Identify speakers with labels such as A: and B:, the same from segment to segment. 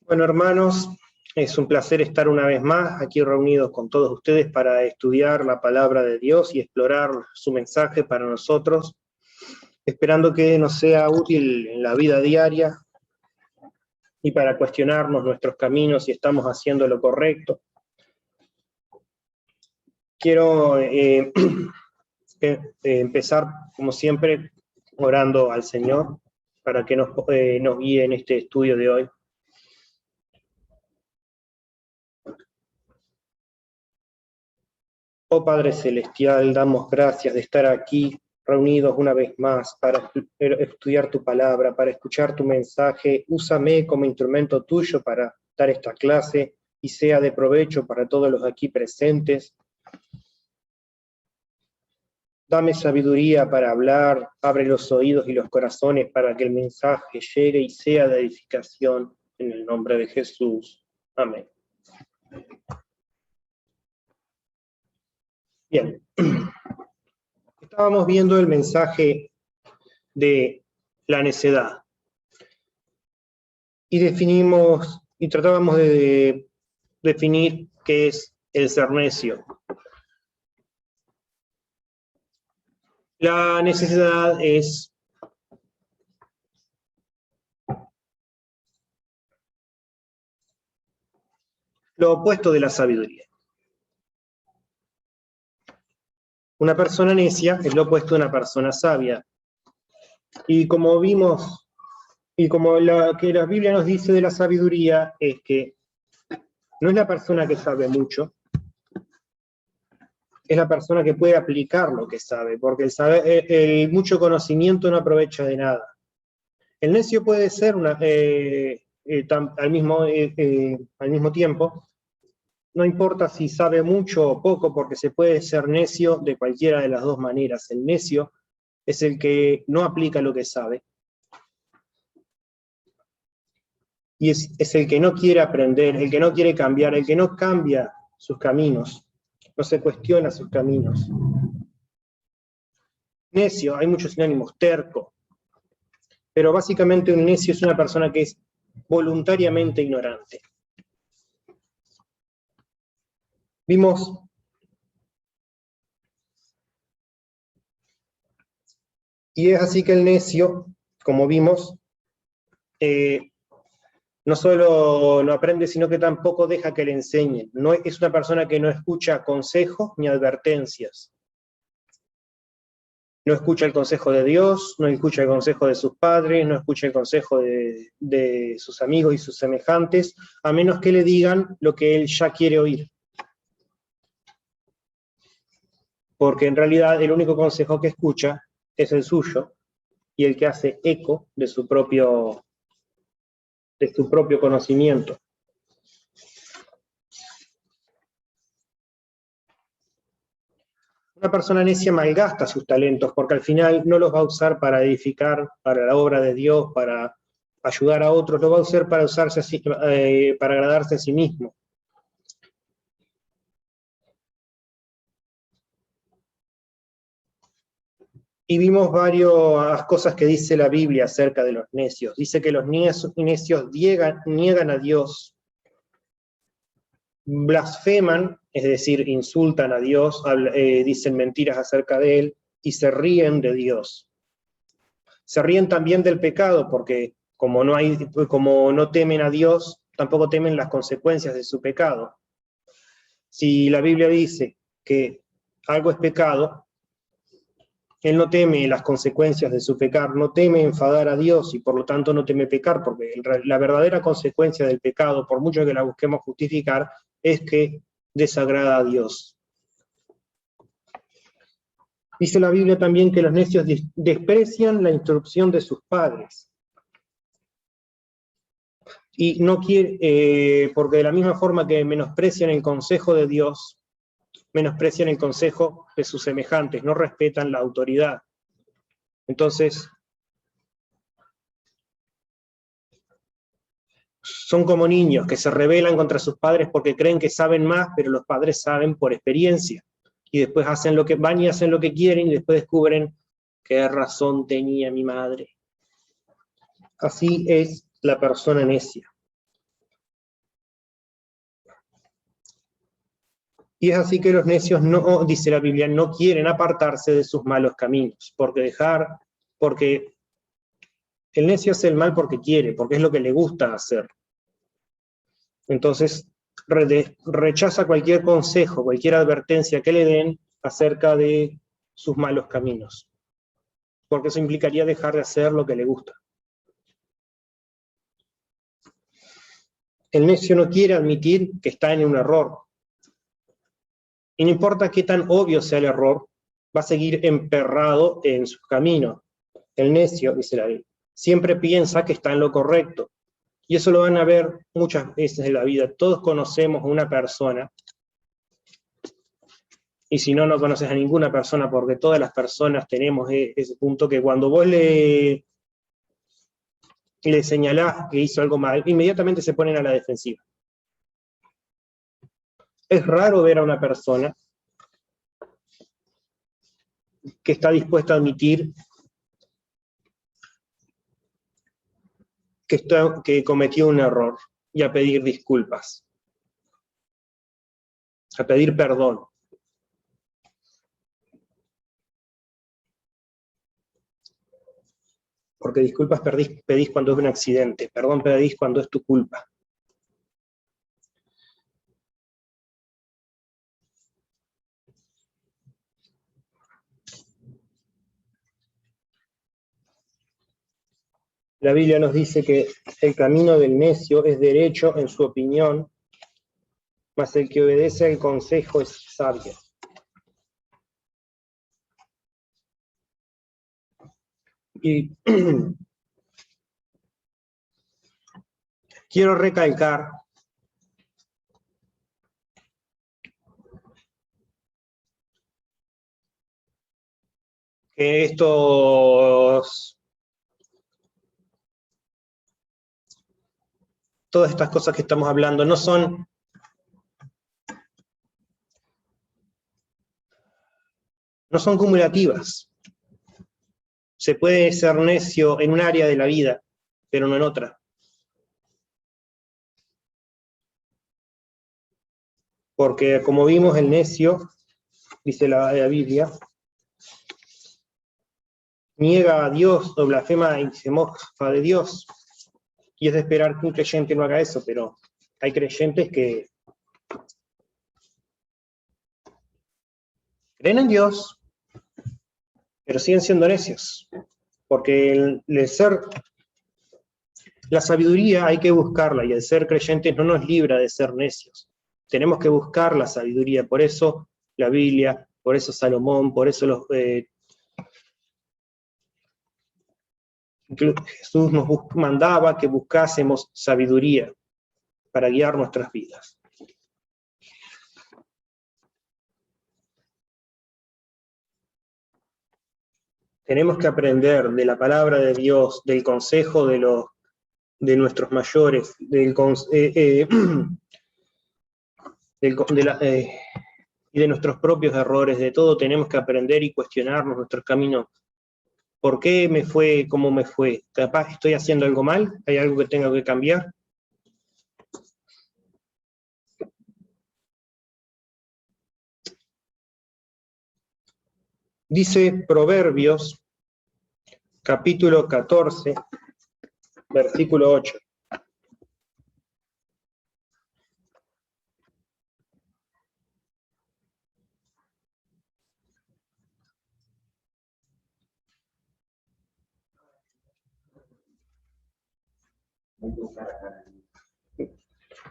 A: Bueno, hermanos, es un placer estar una vez más aquí reunidos con todos ustedes para estudiar la palabra de Dios y explorar su mensaje para nosotros, esperando que nos sea útil en la vida diaria y para cuestionarnos nuestros caminos si estamos haciendo lo correcto. Quiero empezar, como siempre, orando al Señor para que nos guíe en este estudio de hoy. Oh Padre Celestial, damos gracias de estar aquí reunidos una vez más para estudiar tu palabra, para escuchar tu mensaje. Úsame como instrumento tuyo para dar esta clase y sea de provecho para todos los aquí presentes. Dame sabiduría para hablar, abre los oídos y los corazones para que el mensaje llegue y sea de edificación. En el nombre de Jesús. Amén. Bien. Estábamos viendo el mensaje de la necedad. Y tratábamos de definir qué es el ser necio. La necedad es lo opuesto de la sabiduría. Una persona necia es lo opuesto de una persona sabia. Y como vimos, y como que la Biblia nos dice de la sabiduría, es que no es la persona que sabe mucho, es la persona que puede aplicar lo que sabe, porque el mucho conocimiento no aprovecha de nada. El necio puede ser al mismo tiempo, no importa si sabe mucho o poco, porque se puede ser necio de cualquiera de las dos maneras. El necio es el que no aplica lo que sabe, y es el que no quiere aprender, el que no quiere cambiar, el que no cambia sus caminos, no se cuestiona sus caminos. Necio, hay muchos sinónimos, terco, pero básicamente un necio es una persona que es voluntariamente ignorante. Vimos y es así que el necio, como vimos, no solo no aprende, sino que tampoco deja que le enseñen. No, es una persona que no escucha consejos ni advertencias. No escucha el consejo de Dios, no escucha el consejo de sus padres, no escucha el consejo de sus amigos y sus semejantes, a menos que le digan lo que él ya quiere oír. Porque en realidad el único consejo que escucha es el suyo, y el que hace eco de su propio conocimiento. Una persona necia malgasta sus talentos, porque al final no los va a usar para edificar, para la obra de Dios, para ayudar a otros, lo va a usar para para agradarse a sí mismo. Y vimos varias cosas que dice la Biblia acerca de los necios. Dice que los necios niegan a Dios, blasfeman, es decir, insultan a Dios, dicen mentiras acerca de Él, y se ríen de Dios. Se ríen también del pecado, porque como no temen a Dios, tampoco temen las consecuencias de su pecado. Si la Biblia dice que algo es pecado, él no teme las consecuencias de su pecar, no teme enfadar a Dios y por lo tanto no teme pecar, porque la verdadera consecuencia del pecado, por mucho que la busquemos justificar, es que desagrada a Dios. Dice la Biblia también que los necios desprecian la instrucción de sus padres. Y no quiere, porque de la misma forma que menosprecian el consejo de Dios, menosprecian el consejo de sus semejantes, no respetan la autoridad. Entonces, son como niños que se rebelan contra sus padres porque creen que saben más, pero los padres saben por experiencia. Y después van y hacen lo que quieren y después descubren qué razón tenía mi madre. Así es la persona necia. Y es así que los necios no, dice la Biblia, no quieren apartarse de sus malos caminos, porque el necio hace el mal porque quiere, porque es lo que le gusta hacer. Entonces, rechaza cualquier consejo, cualquier advertencia que le den acerca de sus malos caminos, porque eso implicaría dejar de hacer lo que le gusta. El necio no quiere admitir que está en un error, y no importa qué tan obvio sea el error, va a seguir emperrado en su camino. El necio, dice la Biblia, siempre piensa que está en lo correcto, y eso lo van a ver muchas veces en la vida. Todos conocemos a una persona, y si no, no conoces a ninguna persona, porque todas las personas tenemos ese punto que cuando vos le señalás que hizo algo mal, inmediatamente se ponen a la defensiva. Es raro ver a una persona que está dispuesta a admitir que cometió un error y a pedir disculpas, a pedir perdón. Porque disculpas pedís cuando es un accidente, perdón pedís cuando es tu culpa. La Biblia nos dice que el camino del necio es derecho en su opinión, mas el que obedece al consejo es sabio. Y quiero recalcar que todas estas cosas que estamos hablando no son cumulativas. Se puede ser necio en un área de la vida, pero no en otra. Porque como vimos, el necio, dice la Biblia, niega a Dios o blasfema y se mofa de Dios. Y es de esperar que un creyente no haga eso, pero hay creyentes que creen en Dios, pero siguen siendo necios. Porque la sabiduría hay que buscarla, y el ser creyentes no nos libra de ser necios. Tenemos que buscar la sabiduría, por eso la Biblia, por eso Salomón, por eso Jesús nos mandaba que buscásemos sabiduría para guiar nuestras vidas. Tenemos que aprender de la palabra de Dios, del consejo de nuestros mayores, y de nuestros propios errores. De todo tenemos que aprender y cuestionarnos nuestros caminos. ¿Por qué me fue como me fue? ¿Capaz estoy haciendo algo mal? ¿Hay algo que tengo que cambiar? Dice Proverbios, capítulo 14, versículo 8.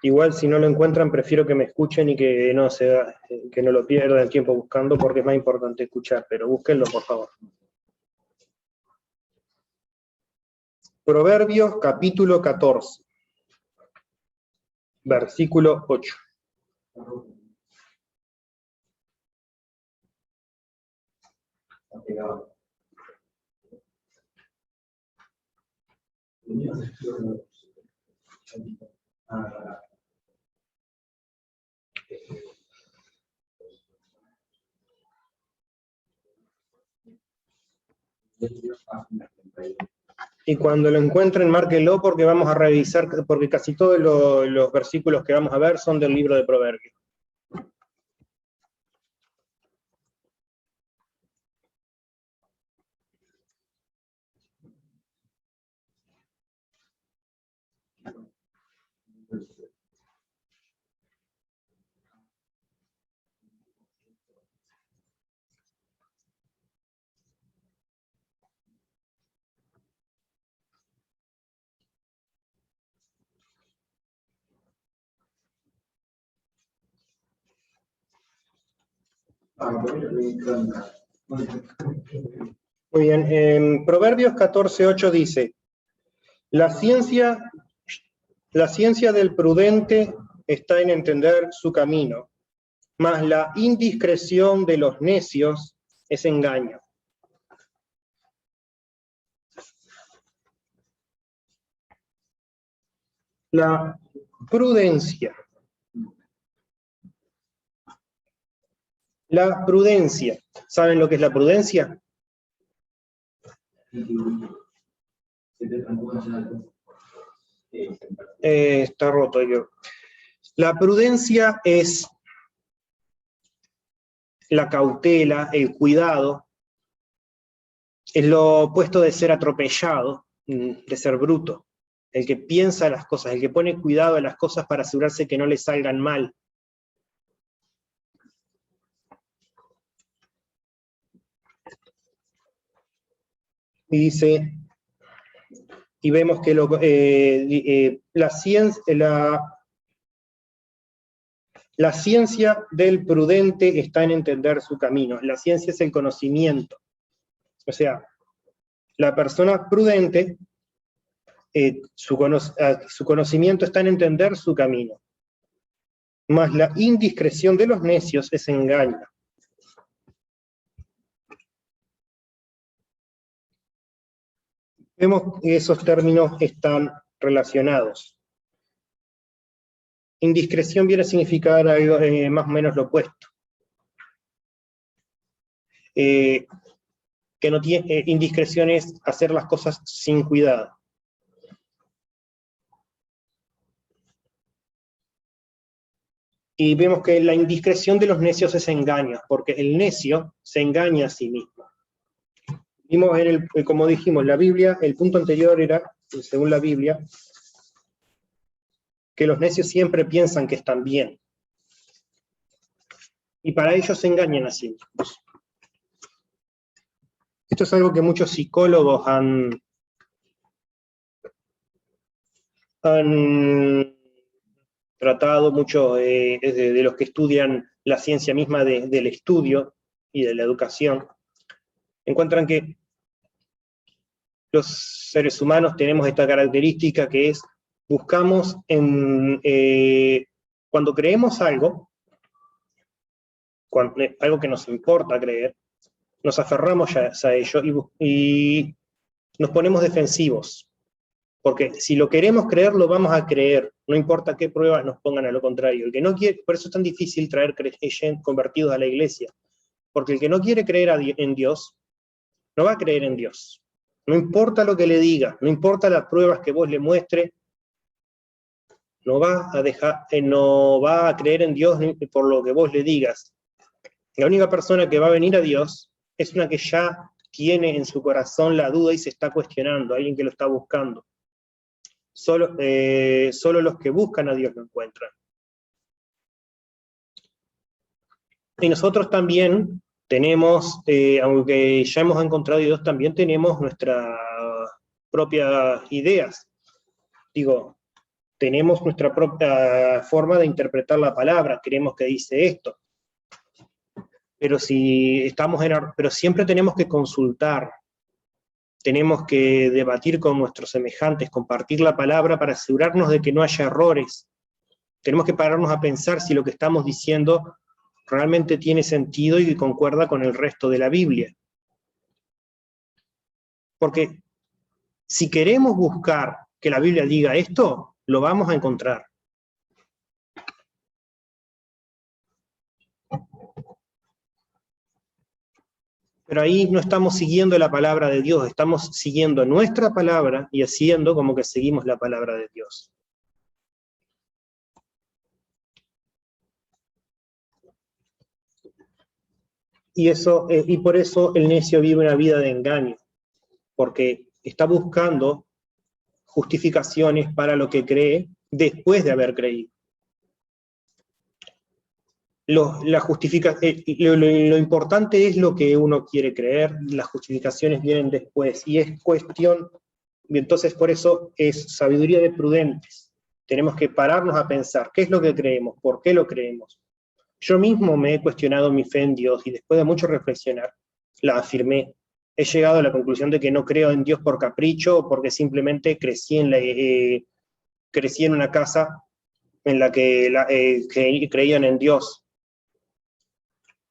A: Igual si no lo encuentran, prefiero que me escuchen y que no lo pierdan el tiempo buscando, porque es más importante escuchar, pero búsquenlo por favor. Proverbios capítulo 14, versículo 8. Y cuando lo encuentren, márquenlo, porque vamos a revisar, porque casi todos los versículos que vamos a ver son del libro de Proverbios. Muy bien, en Proverbios 14:8 dice, la ciencia del prudente está en entender su camino, mas la indiscreción de los necios es engaño. La prudencia. La prudencia. ¿Saben lo que es la prudencia? Está roto. La prudencia es la cautela, el cuidado, es lo opuesto de ser atropellado, de ser bruto. El que piensa las cosas, el que pone cuidado a las cosas para asegurarse que no le salgan mal. Y dice, y vemos que la ciencia del prudente está en entender su camino. La ciencia es el conocimiento. O sea, la persona prudente, su conocimiento está en entender su camino. Mas la indiscreción de los necios es engaño. Vemos que esos términos están relacionados. Indiscreción viene a significar algo, más o menos lo opuesto. Que no tiene, indiscreción es hacer las cosas sin cuidado. Y vemos que la indiscreción de los necios es engaño, porque el necio se engaña a sí mismo. Vimos como dijimos, la Biblia, el punto anterior era, según la Biblia, que los necios siempre piensan que están bien. Y para ellos se engañan a sí mismos. Esto es algo que muchos psicólogos han tratado, muchos de los que estudian la ciencia misma del estudio y de la educación, encuentran que los seres humanos tenemos esta característica que es, buscamos cuando creemos algo, algo que nos importa creer, nos aferramos a ello y nos ponemos defensivos. Porque si lo queremos creer, lo vamos a creer, no importa qué pruebas nos pongan a lo contrario. El que no quiere, por eso es tan difícil traer convertidos a la iglesia, porque el que no quiere creer en Dios, no va a creer en Dios. No importa lo que le diga, no importa las pruebas que vos le muestres, no va a creer en Dios por lo que vos le digas. La única persona que va a venir a Dios es una que ya tiene en su corazón la duda y se está cuestionando, alguien que lo está buscando. Solo los que buscan a Dios lo encuentran. Y nosotros también tenemos, aunque ya hemos encontrado a Dios, también tenemos nuestras propias ideas. Digo, tenemos nuestra propia forma de interpretar la palabra, creemos que dice esto. Pero pero siempre tenemos que consultar, tenemos que debatir con nuestros semejantes, compartir la palabra para asegurarnos de que no haya errores. Tenemos que pararnos a pensar si lo que estamos diciendo realmente tiene sentido y concuerda con el resto de la Biblia. Porque si queremos buscar que la Biblia diga esto, lo vamos a encontrar. Pero ahí no estamos siguiendo la palabra de Dios, estamos siguiendo nuestra palabra y haciendo como que seguimos la palabra de Dios. Y por eso el necio vive una vida de engaño, porque está buscando justificaciones para lo que cree después de haber creído. Lo importante es lo que uno quiere creer, las justificaciones vienen después, y es cuestión, y entonces por eso es sabiduría de prudentes. Tenemos que pararnos a pensar, ¿qué es lo que creemos? ¿Por qué lo creemos? Yo mismo me he cuestionado mi fe en Dios y después de mucho reflexionar, la afirmé. He llegado a la conclusión de que no creo en Dios por capricho o porque simplemente crecí en una casa en la que creían en Dios.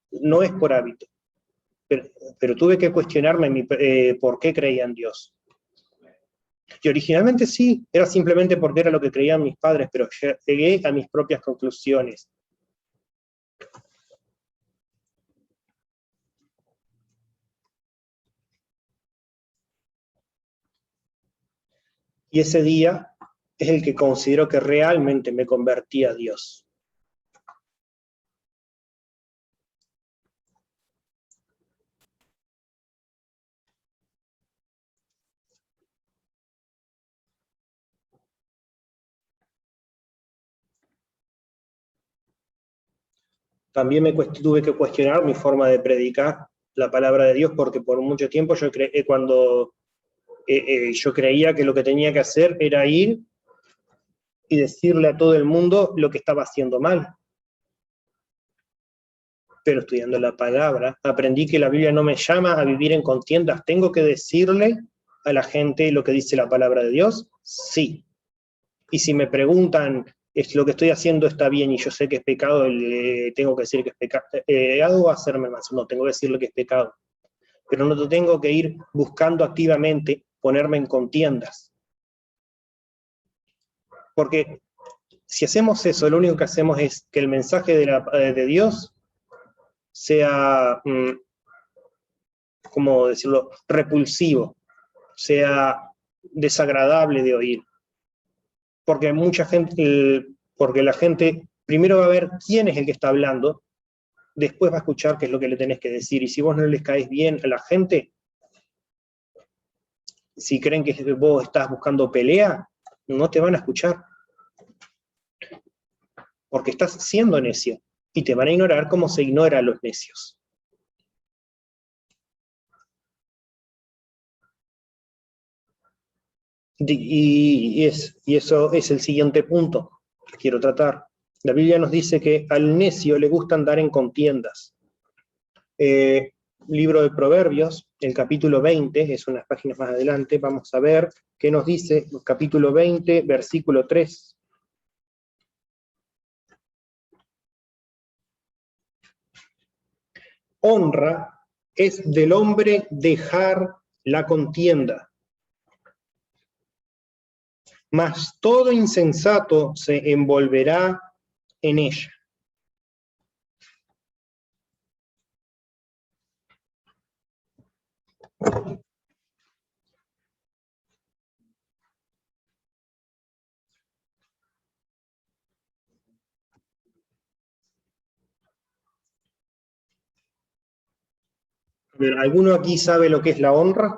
A: No es por hábito, pero tuve que cuestionarme por qué creía en Dios. Y originalmente sí, era simplemente porque era lo que creían mis padres, pero llegué a mis propias conclusiones. Y ese día es el que considero que realmente me convertí a Dios. También tuve que cuestionar mi forma de predicar la palabra de Dios, porque por mucho tiempo yo creía que lo que tenía que hacer era ir y decirle a todo el mundo lo que estaba haciendo mal. Pero estudiando la palabra, aprendí que la Biblia no me llama a vivir en contiendas. ¿Tengo que decirle a la gente lo que dice la palabra de Dios? Sí. Y si me preguntan, ¿es lo que estoy haciendo está bien y yo sé que es pecado, tengo que decir que es pecado o hacerme más? No, tengo que decirle que es pecado. Pero no tengo que ir buscando activamente ponerme en contiendas. Porque si hacemos eso, lo único que hacemos es que el mensaje de Dios sea, ¿cómo decirlo?, repulsivo, sea desagradable de oír. Porque porque la gente primero va a ver quién es el que está hablando, después va a escuchar qué es lo que le tenés que decir. Y si vos no les caes bien a la gente, si creen que vos estás buscando pelea, no te van a escuchar. Porque estás siendo necio. Y te van a ignorar como se ignora a los necios. Y eso es el siguiente punto que quiero tratar. La Biblia nos dice que al necio le gusta andar en contiendas. Libro de Proverbios, el capítulo 20, es unas páginas más adelante, vamos a ver qué nos dice el capítulo 20, versículo 3. Honra es del hombre dejar la contienda, mas todo insensato se envolverá en ella. ¿Alguno aquí sabe lo que es la honra?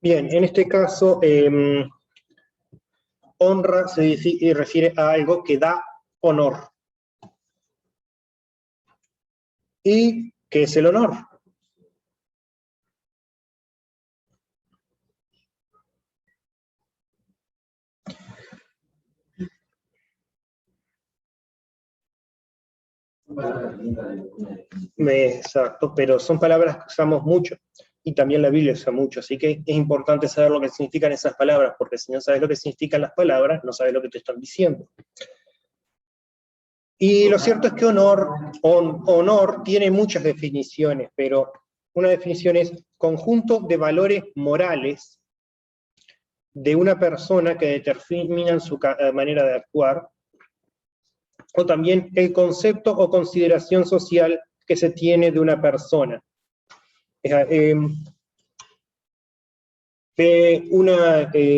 A: Bien, en este caso, honra se refiere a algo que da honor. ¿Y qué es el honor? Exacto, pero son palabras que usamos mucho y también la Biblia usa mucho, así que es importante saber lo que significan esas palabras, porque si no sabes lo que significan las palabras, no sabes lo que te están diciendo. Y lo cierto es que honor tiene muchas definiciones, pero una definición es conjunto de valores morales de una persona que determinan su manera de actuar, o también el concepto o consideración social que se tiene de una persona. En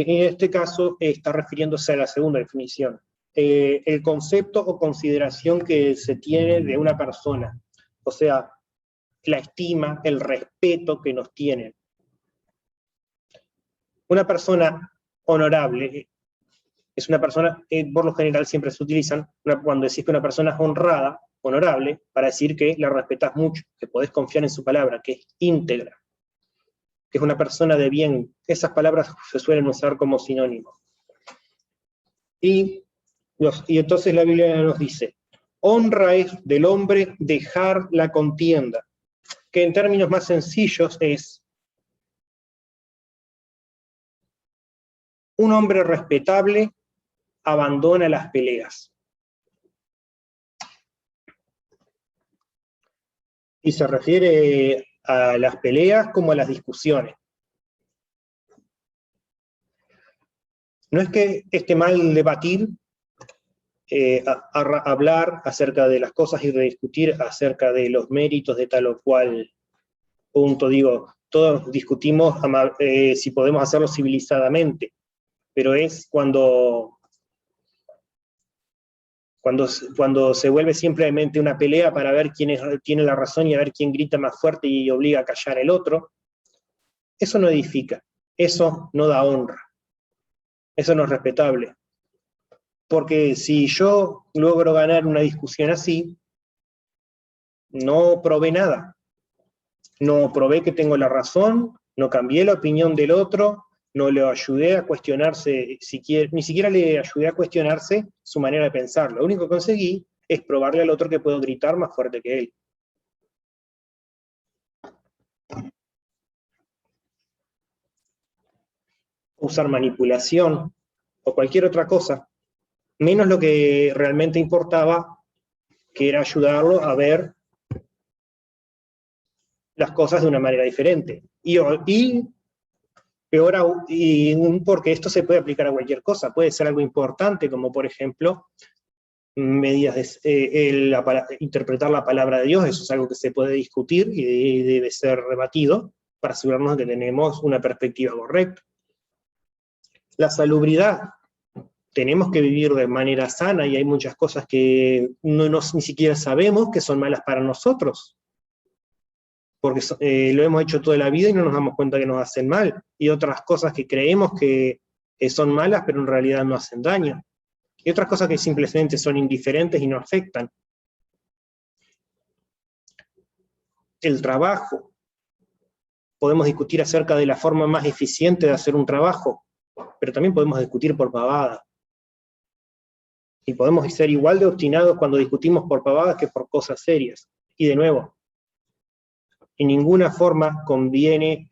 A: este caso está refiriéndose a la segunda definición, el concepto o consideración que se tiene de una persona, o sea, la estima, el respeto que nos tienen. Una persona honorable Es una persona, por lo general siempre se utilizan, cuando decís que una persona es honrada, honorable, para decir que la respetás mucho, que podés confiar en su palabra, que es íntegra, que es una persona de bien. Esas palabras se suelen usar como sinónimo. Y entonces la Biblia nos dice, honra es del hombre dejar la contienda, que en términos más sencillos es un hombre respetable abandona las peleas. Y se refiere a las peleas como a las discusiones. No es que esté mal debatir, hablar acerca de las cosas y rediscutir acerca de los méritos de tal o cual punto. Digo, todos discutimos si podemos hacerlo civilizadamente, pero es cuando se vuelve simplemente una pelea para ver quién tiene la razón y a ver quién grita más fuerte y obliga a callar al otro. Eso no edifica, eso no da honra, eso no es respetable. Porque si yo logro ganar una discusión así, no probé nada. No probé que tengo la razón, no cambié la opinión del otro, no le ayudé a cuestionarse, ni siquiera le ayudé a cuestionarse su manera de pensar. Lo único que conseguí es probarle al otro que puedo gritar más fuerte que él. Usar manipulación o cualquier otra cosa, menos lo que realmente importaba, que era ayudarlo a ver las cosas de una manera diferente. Y peor aún, porque esto se puede aplicar a cualquier cosa, puede ser algo importante, como por ejemplo, medidas interpretar la palabra de Dios. Eso es algo que se puede discutir y debe ser rebatido para asegurarnos de que tenemos una perspectiva correcta. La salubridad. Tenemos que vivir de manera sana y hay muchas cosas que ni siquiera sabemos que son malas para nosotros, porque lo hemos hecho toda la vida y no nos damos cuenta que nos hacen mal, y otras cosas que creemos que son malas, pero en realidad no hacen daño, y otras cosas que simplemente son indiferentes y no afectan. El trabajo. Podemos discutir acerca de la forma más eficiente de hacer un trabajo, pero también podemos discutir por pavada. Y podemos ser igual de obstinados cuando discutimos por pavadas que por cosas serias. Y de nuevo, en ninguna forma conviene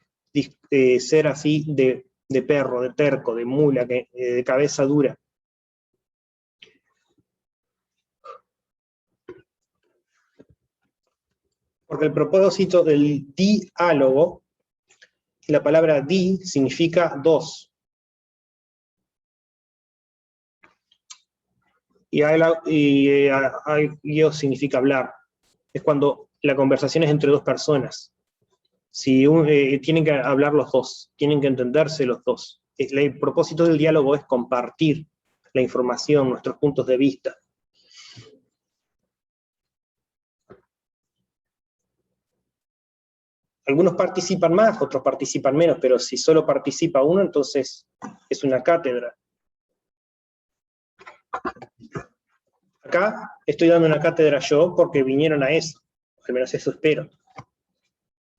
A: ser así de perro, de terco, de mula, de cabeza dura. Porque el propósito del diálogo, la palabra di significa dos. Y yo significa hablar. Es cuando la conversación es entre dos personas. Tienen que hablar los dos, tienen que entenderse los dos. El propósito del diálogo es compartir la información, nuestros puntos de vista. Algunos participan más, otros participan menos, pero si solo participa uno, entonces es una cátedra. Acá estoy dando una cátedra yo porque vinieron a eso, al menos eso espero.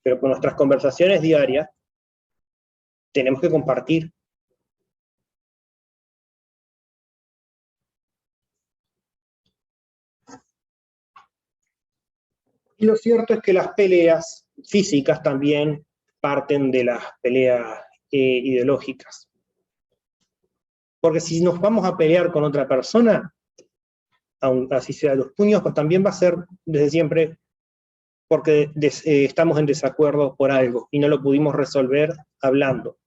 A: Pero con nuestras conversaciones diarias tenemos que compartir. Y lo cierto es que las peleas físicas también parten de las peleas ideológicas. Porque si nos vamos a pelear con otra persona, aun así sea los puños, pues también va a ser desde siempre porque estamos en desacuerdo por algo y no lo pudimos resolver hablando.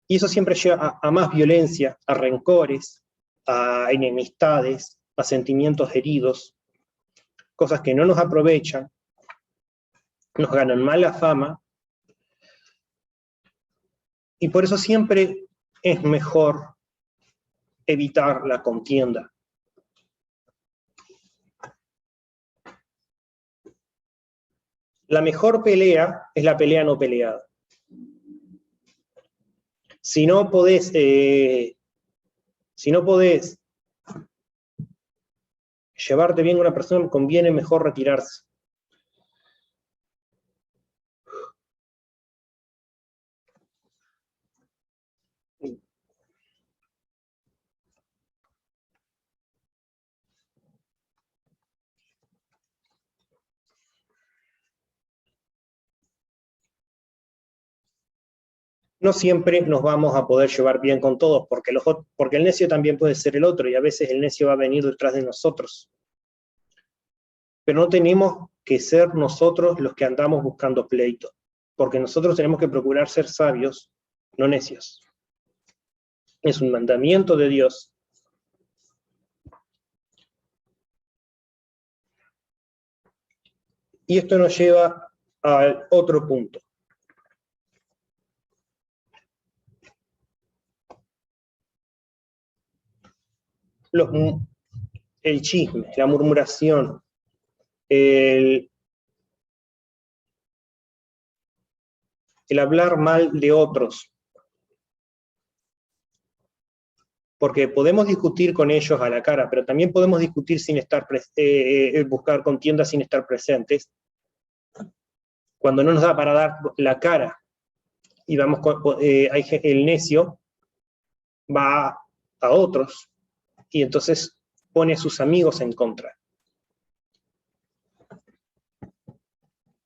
A: Y eso siempre lleva a más violencia, a rencores, a enemistades, a sentimientos heridos, cosas que no nos aprovechan, nos ganan mala fama, y por eso siempre es mejor evitar la contienda. La mejor pelea es la pelea no peleada. Si no podés Si no podés llevarte bien con una persona, conviene mejor retirarse. No siempre nos vamos a poder llevar bien con todos, porque el necio también puede ser el otro, y a veces el necio va a venir detrás de nosotros. Pero no tenemos que ser nosotros los que andamos buscando pleito, porque nosotros tenemos que procurar ser sabios, no necios. Es un mandamiento de Dios. Y esto nos lleva al otro punto. El chisme, la murmuración, el hablar mal de otros. Porque podemos discutir con ellos a la cara, pero también podemos discutir sin estar, buscar contiendas sin estar presentes, cuando no nos da para dar la cara, y vamos el necio va a otros, y entonces pone a sus amigos en contra.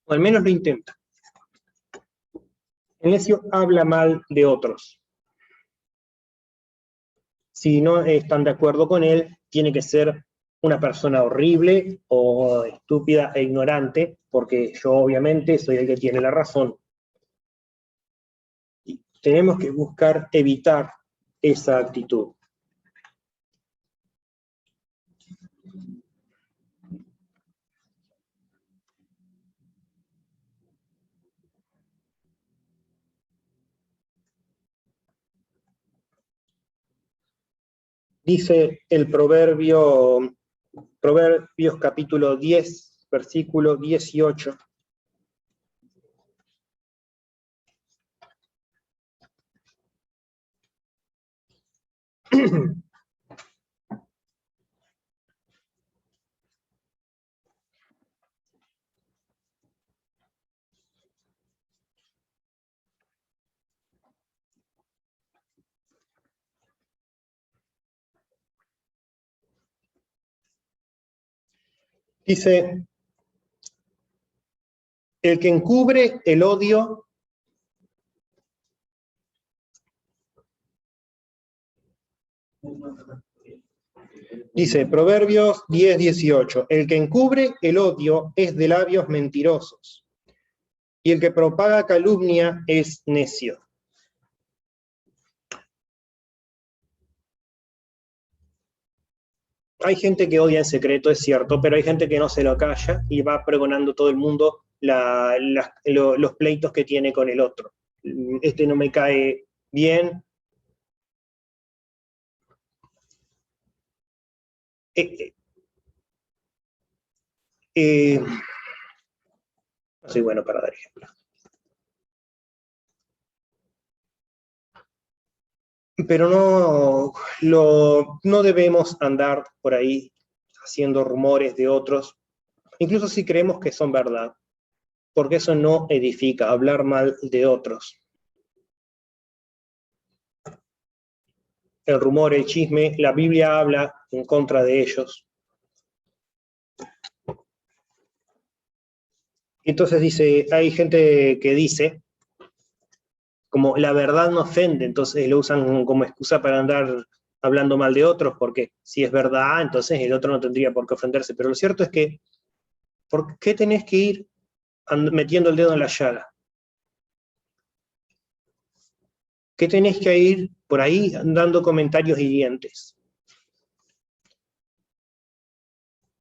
A: O al menos lo intenta. El necio habla mal de otros. Si no están de acuerdo con él, tiene que ser una persona horrible o estúpida e ignorante, porque yo obviamente soy el que tiene la razón. Y tenemos que buscar evitar esa actitud. Dice el Proverbios capítulo 10, versículo 18. Dice, el que encubre el odio dice, Proverbios 10, 18, el que encubre el odio es de labios mentirosos, y el que propaga calumnia es necio. Hay gente que odia en secreto, es cierto, pero hay gente que no se lo calla y va pregonando todo el mundo los pleitos que tiene con el otro. Este no me cae bien. No soy bueno para dar ejemplos. Pero no debemos andar por ahí haciendo rumores de otros, incluso si creemos que son verdad, porque eso no edifica, hablar mal de otros. El rumor, el chisme, la Biblia habla en contra de ellos. Entonces dice, hay gente que dice, como la verdad no ofende, entonces lo usan como excusa para andar hablando mal de otros, porque si es verdad, entonces el otro no tendría por qué ofenderse. Pero lo cierto es que, ¿por qué tenés que ir metiendo el dedo en la llaga? ¿Qué tenés que ir por ahí dando comentarios hirientes?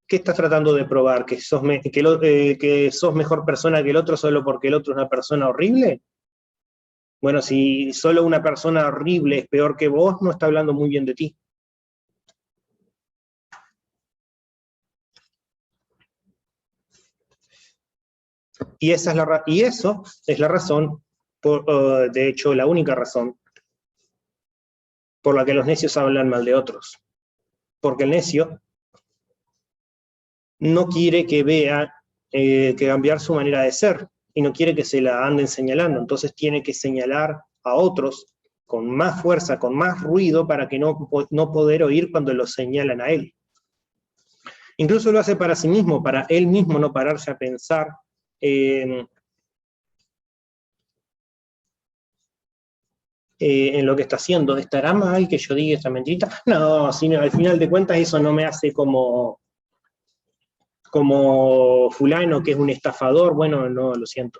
A: ¿Qué estás tratando de probar? ¿Que sos mejor persona que el otro solo porque el otro es una persona horrible? Bueno, si solo una persona horrible es peor que vos, no está hablando muy bien de ti. Y eso es la razón, de hecho la única razón, por la que los necios hablan mal de otros. Porque el necio no quiere que vea, que cambiar su manera de ser, y no quiere que se la anden señalando, entonces tiene que señalar a otros con más fuerza, con más ruido, para que no poder oír cuando lo señalan a él. Incluso lo hace para sí mismo, para él mismo no pararse a pensar en lo que está haciendo. ¿Estará mal que yo diga esta mentirita? No, sino, al final de cuentas eso no me hace como fulano que es un estafador. Bueno, no, lo siento.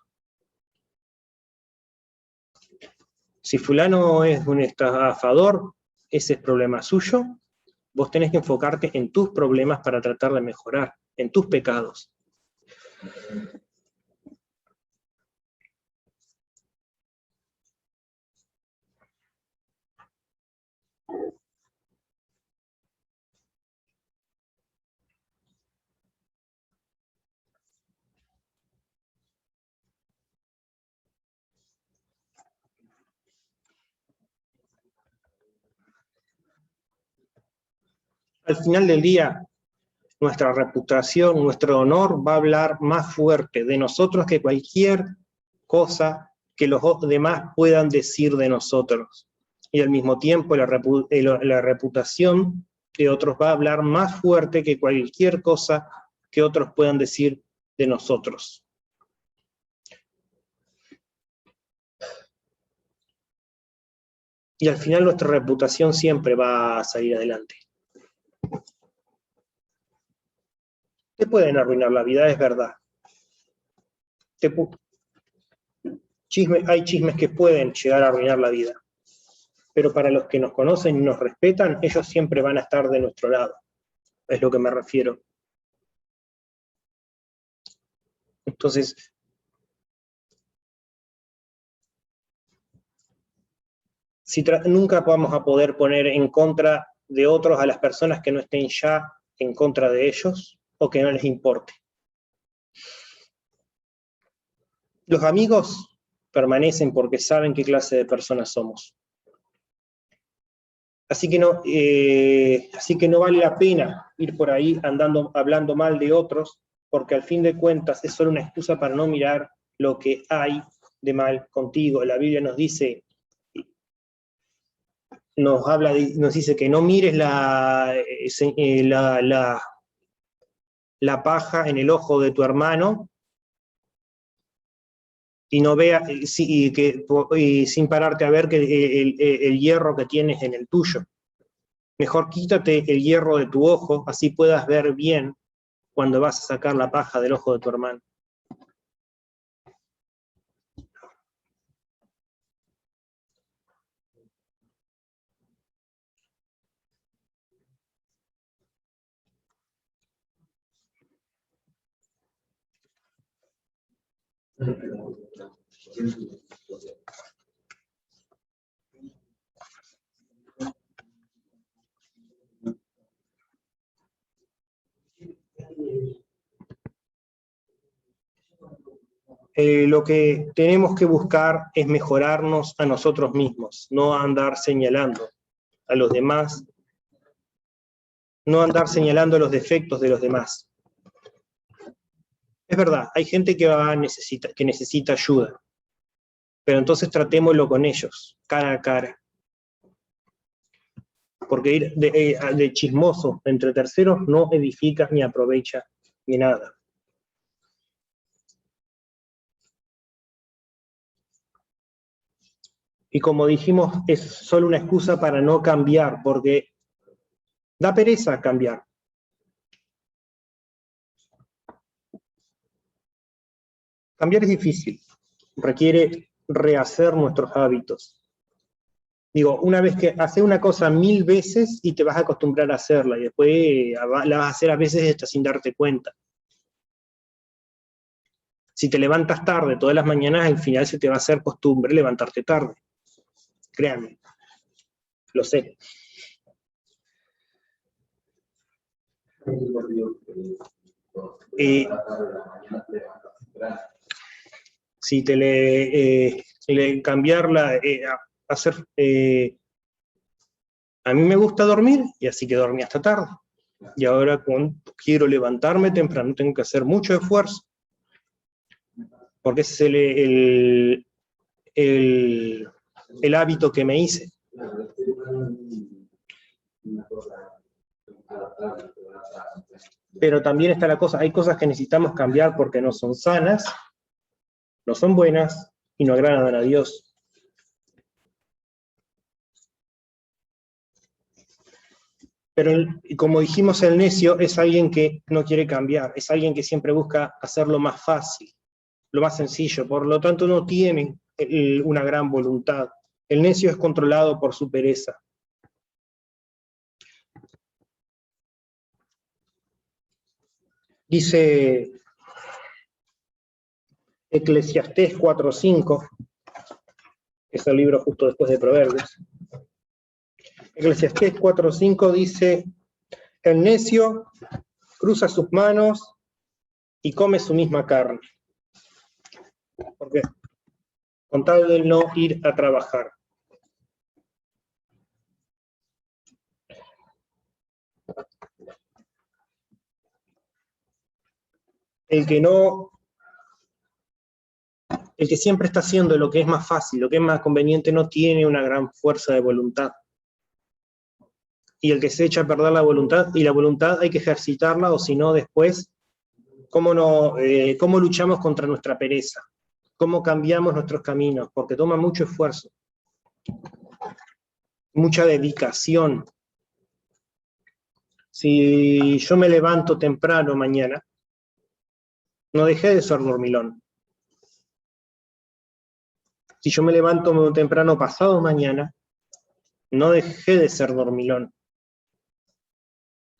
A: Si fulano es un estafador, ese es problema suyo. Vos tenés que enfocarte en tus problemas para tratar de mejorar, en tus pecados. Al final del día, nuestra reputación, nuestro honor va a hablar más fuerte de nosotros que cualquier cosa que los demás puedan decir de nosotros. Y al mismo tiempo la reputación de otros va a hablar más fuerte que cualquier cosa que otros puedan decir de nosotros. Y al final nuestra reputación siempre va a salir adelante. Te pueden arruinar la vida, es verdad. Hay chismes que pueden llegar a arruinar la vida. Pero para los que nos conocen y nos respetan, ellos siempre van a estar de nuestro lado. Es lo que me refiero. Entonces, si nunca vamos a poder poner en contra de otros a las personas que no estén ya en contra de ellos o que no les importe. Los amigos permanecen porque saben qué clase de personas somos. Así que no vale la pena ir por ahí hablando mal de otros, porque al fin de cuentas es solo una excusa para no mirar lo que hay de mal contigo. La Biblia nos dice que no mires la paja en el ojo de tu hermano y no vea, y sin pararte a ver que el hierro que tienes en el tuyo. Mejor quítate el hierro de tu ojo, así puedas ver bien cuando vas a sacar la paja del ojo de tu hermano. Lo que tenemos que buscar es mejorarnos a nosotros mismos, no andar señalando a los demás, no andar señalando los defectos de los demás. Es verdad, hay gente que necesita ayuda, pero entonces tratémoslo con ellos, cara a cara. Porque ir de chismoso entre terceros no edifica ni aprovecha ni nada. Y como dijimos, es solo una excusa para no cambiar, porque da pereza cambiar. Cambiar es difícil, requiere rehacer nuestros hábitos. Digo, una vez que haces una cosa 1000 veces y te vas a acostumbrar a hacerla, y después la vas a hacer a veces hasta sin darte cuenta. Si te levantas tarde todas las mañanas, al final se te va a hacer costumbre levantarte tarde. Créanme, lo sé. Si cambiarla, hacer A mí me gusta dormir, y así que dormí hasta tarde. Y ahora cuando quiero levantarme temprano, tengo que hacer mucho esfuerzo. Porque ese es el hábito que me hice. Pero también está la cosa, hay cosas que necesitamos cambiar porque no son sanas, no son buenas y no agradan a Dios. Pero como dijimos, el necio es alguien que no quiere cambiar, es alguien que siempre busca hacerlo más fácil, lo más sencillo, por lo tanto no tiene una gran voluntad. El necio es controlado por su pereza. Dice Eclesiastés 4:5, es el libro justo después de Proverbios. Eclesiastés 4:5 dice: el necio cruza sus manos y come su misma carne. ¿Por qué? Con tal de no ir a trabajar. El que siempre está haciendo lo que es más fácil, lo que es más conveniente, no tiene una gran fuerza de voluntad. Y el que se echa a perder la voluntad, y la voluntad hay que ejercitarla, o si no, después, ¿cómo luchamos contra nuestra pereza? ¿Cómo cambiamos nuestros caminos? Porque toma mucho esfuerzo, mucha dedicación. Si yo me levanto temprano mañana, no dejé de ser dormilón. Si yo me levanto temprano pasado mañana, no dejé de ser dormilón.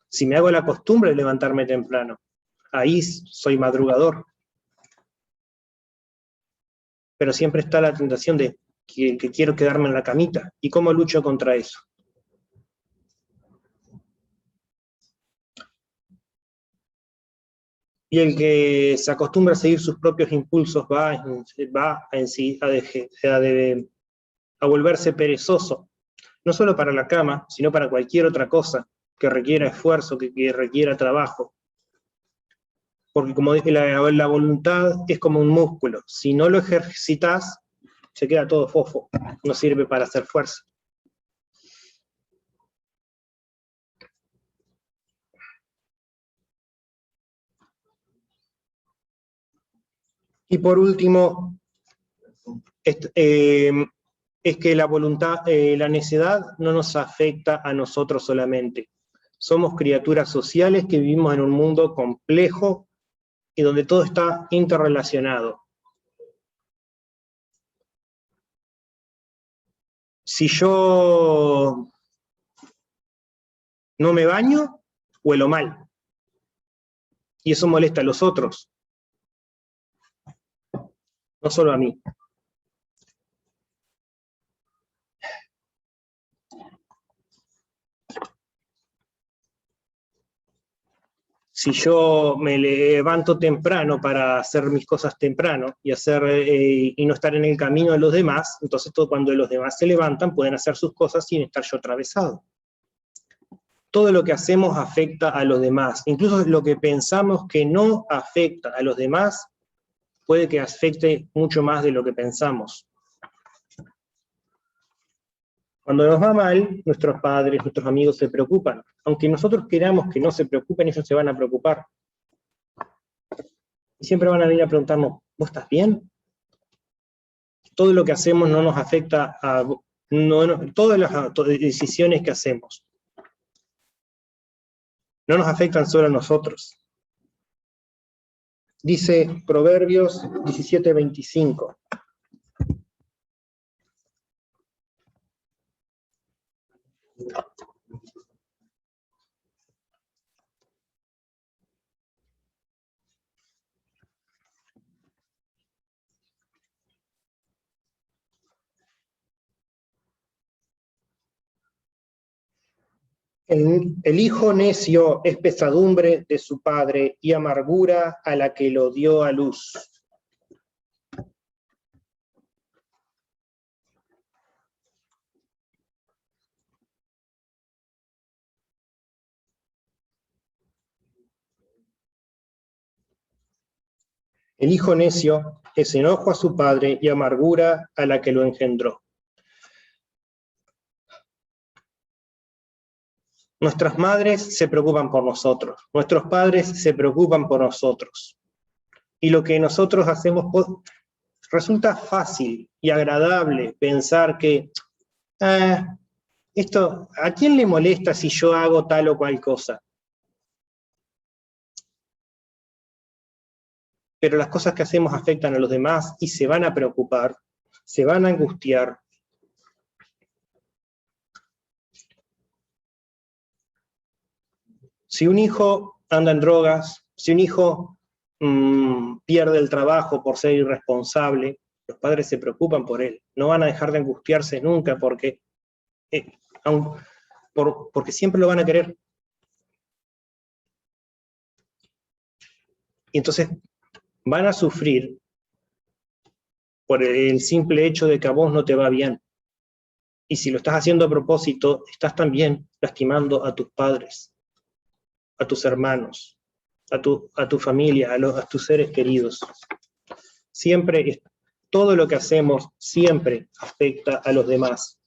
A: Si me hago la costumbre de levantarme temprano, ahí soy madrugador. Pero siempre está la tentación de que quiero quedarme en la camita. ¿Y cómo lucho contra eso? Y el que se acostumbra a seguir sus propios impulsos va a volverse perezoso, no solo para la cama, sino para cualquier otra cosa que requiera esfuerzo, que requiera trabajo. Porque como dije, la voluntad es como un músculo. Si no lo ejercitas, se queda todo fofo, no sirve para hacer fuerza. Y por último, es que la voluntad, la necedad no nos afecta a nosotros solamente. Somos criaturas sociales que vivimos en un mundo complejo y donde todo está interrelacionado. Si yo no me baño, huelo mal. Y eso molesta a los otros, no solo a mí. Si yo me levanto temprano para hacer mis cosas temprano y no estar en el camino de los demás, entonces cuando los demás se levantan pueden hacer sus cosas sin estar yo atravesado. Todo lo que hacemos afecta a los demás, incluso lo que pensamos que no afecta a los demás puede que afecte mucho más de lo que pensamos. Cuando nos va mal, nuestros padres, nuestros amigos se preocupan. Aunque nosotros queramos que no se preocupen, ellos se van a preocupar. Y siempre van a venir a preguntarnos, ¿vos estás bien? Todo lo que hacemos no nos afecta a... todas las decisiones que hacemos no nos afectan solo a nosotros. Dice Proverbios 17:25. El hijo necio es pesadumbre de su padre y amargura a la que lo dio a luz. El hijo necio es enojo a su padre y amargura a la que lo engendró. Nuestras madres se preocupan por nosotros, nuestros padres se preocupan por nosotros. Y lo que nosotros hacemos, resulta fácil y agradable pensar que, esto, ¿a quién le molesta si yo hago tal o cual cosa? Pero las cosas que hacemos afectan a los demás y se van a preocupar, se van a angustiar. Si un hijo anda en drogas, si un hijo pierde el trabajo por ser irresponsable, los padres se preocupan por él. No van a dejar de angustiarse nunca porque siempre lo van a querer. Y entonces van a sufrir por el simple hecho de que a vos no te va bien. Y si lo estás haciendo a propósito, estás también lastimando a tus padres, a tus hermanos, a tu familia, a tus seres queridos. Siempre, todo lo que hacemos siempre afecta a los demás.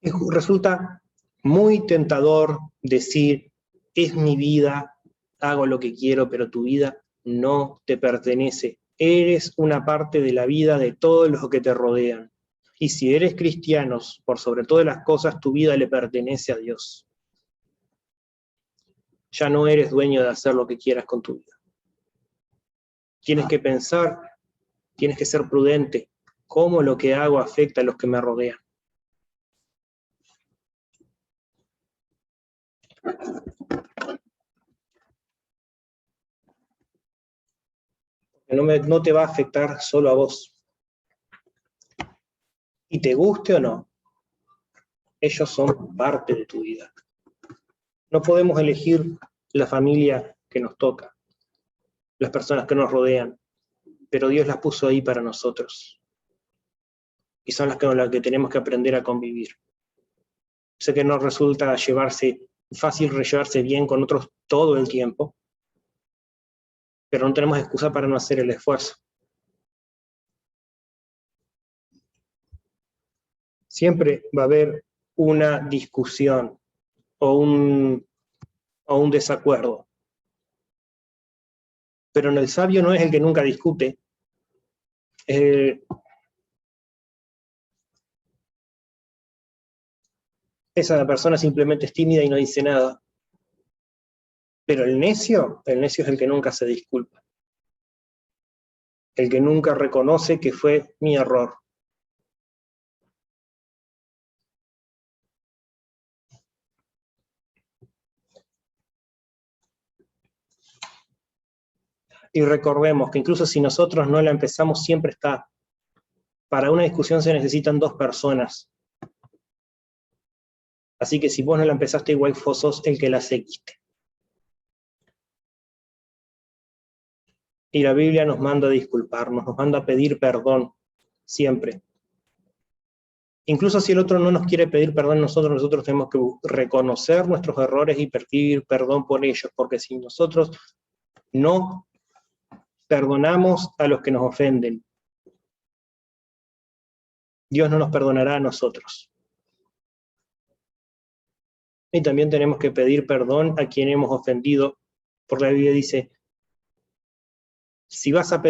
A: Y resulta muy tentador decir, es mi vida, hago lo que quiero, pero tu vida no te pertenece. Eres una parte de la vida de todos los que te rodean. Y si eres cristiano, por sobre todas las cosas, tu vida le pertenece a Dios. Ya no eres dueño de hacer lo que quieras con tu vida. Tienes que pensar, tienes que ser prudente, cómo lo que hago afecta a los que me rodean. No te va a afectar solo a vos. Y te guste o no, ellos son parte de tu vida. No podemos elegir la familia que nos toca, las personas que nos rodean, pero Dios las puso ahí para nosotros. Y son las que tenemos que aprender a convivir. Sé que no resulta fácil llevarse bien con otros todo el tiempo, pero no tenemos excusa para no hacer el esfuerzo. Siempre va a haber una discusión o un desacuerdo. Pero el sabio no es el que nunca discute. Esa persona simplemente es tímida y no dice nada. Pero el necio es el que nunca se disculpa. El que nunca reconoce que fue mi error. Y recordemos que incluso si nosotros no la empezamos, siempre está. Para una discusión se necesitan dos personas. Así que si vos no la empezaste, igual vos sos el que la seguiste. Y la Biblia nos manda a disculparnos, nos manda a pedir perdón, siempre. Incluso si el otro no nos quiere pedir perdón, nosotros tenemos que reconocer nuestros errores y pedir perdón por ellos, porque si nosotros no perdonamos a los que nos ofenden, Dios no nos perdonará a nosotros. Y también tenemos que pedir perdón a quien hemos ofendido, porque la Biblia dice, si vas a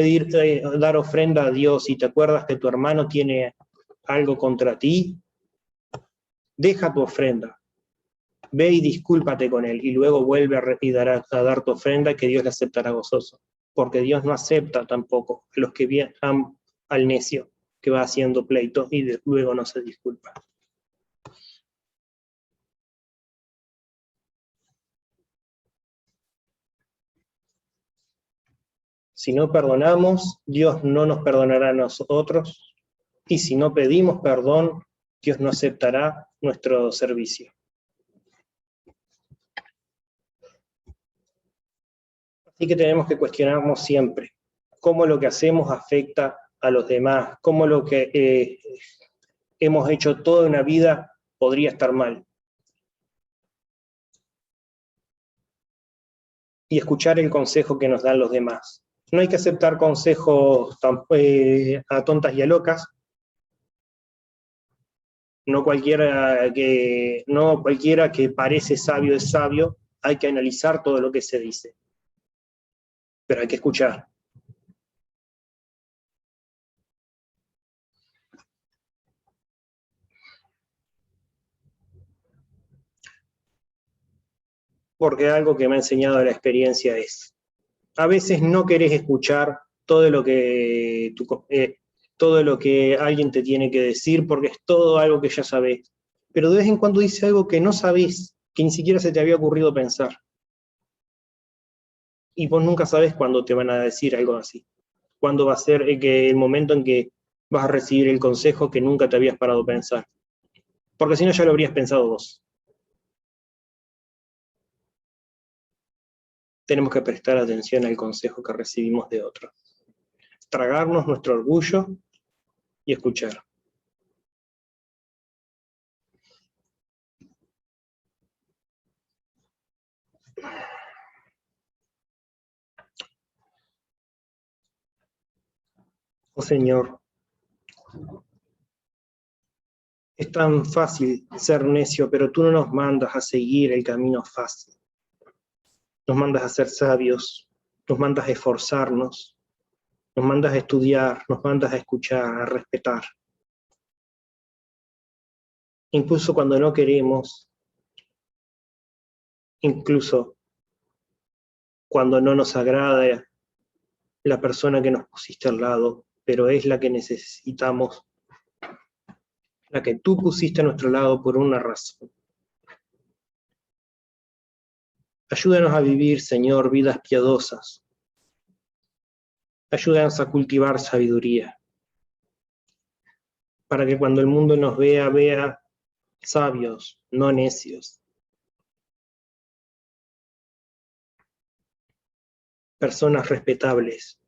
A: dar ofrenda a Dios y te acuerdas que tu hermano tiene algo contra ti, deja tu ofrenda, ve y discúlpate con él, y luego vuelve a dar tu ofrenda, que Dios la aceptará gozoso, porque Dios no acepta tampoco a los que vienen al necio, que va haciendo pleito y luego no se disculpa. Si no perdonamos, Dios no nos perdonará a nosotros, y si no pedimos perdón, Dios no aceptará nuestro servicio. Así que tenemos que cuestionarnos siempre cómo lo que hacemos afecta a los demás, cómo lo que hemos hecho toda una vida podría estar mal. y escuchar el consejo que nos dan los demás. No hay que aceptar consejos a tontas y a locas. No cualquiera que parece sabio es sabio. Hay que analizar todo lo que se dice. Pero hay que escuchar. Porque algo que me ha enseñado la experiencia es, a veces no querés escuchar todo lo que alguien te tiene que decir, porque es todo algo que ya sabés. Pero de vez en cuando dice algo que no sabés, que ni siquiera se te había ocurrido pensar. Y vos nunca sabés cuándo te van a decir algo así. Cuándo va a ser el momento en que vas a recibir el consejo que nunca te habías parado a pensar. Porque si no, ya lo habrías pensado vos. Tenemos que prestar atención al consejo que recibimos de otros. Tragarnos nuestro orgullo y escuchar. Oh Señor, es tan fácil ser necio, pero tú no nos mandas a seguir el camino fácil. Nos mandas a ser sabios, nos mandas a esforzarnos, nos mandas a estudiar, nos mandas a escuchar, a respetar. Incluso cuando no queremos, incluso cuando no nos agrada la persona que nos pusiste al lado, pero es la que necesitamos, la que tú pusiste a nuestro lado por una razón. Ayúdanos a vivir, Señor, vidas piadosas. Ayúdanos a cultivar sabiduría, para que cuando el mundo nos vea sabios, no necios. Personas respetables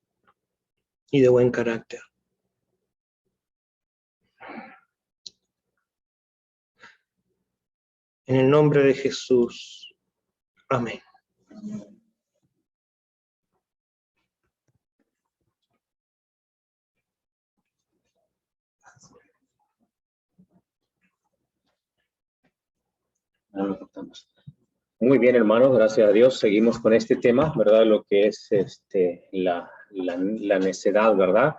A: y de buen carácter. En el nombre de Jesús. Amén.
B: Muy bien, hermanos, gracias a Dios. Seguimos con este tema, ¿verdad? Lo que es la necedad, ¿verdad?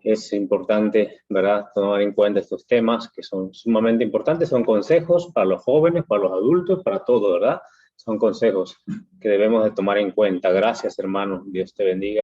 B: Es importante, ¿verdad?, tomar en cuenta estos temas que son sumamente importantes. Son consejos para los jóvenes, para los adultos, para todo, ¿verdad? Son consejos que debemos de tomar en cuenta. Gracias, hermanos. Dios te bendiga.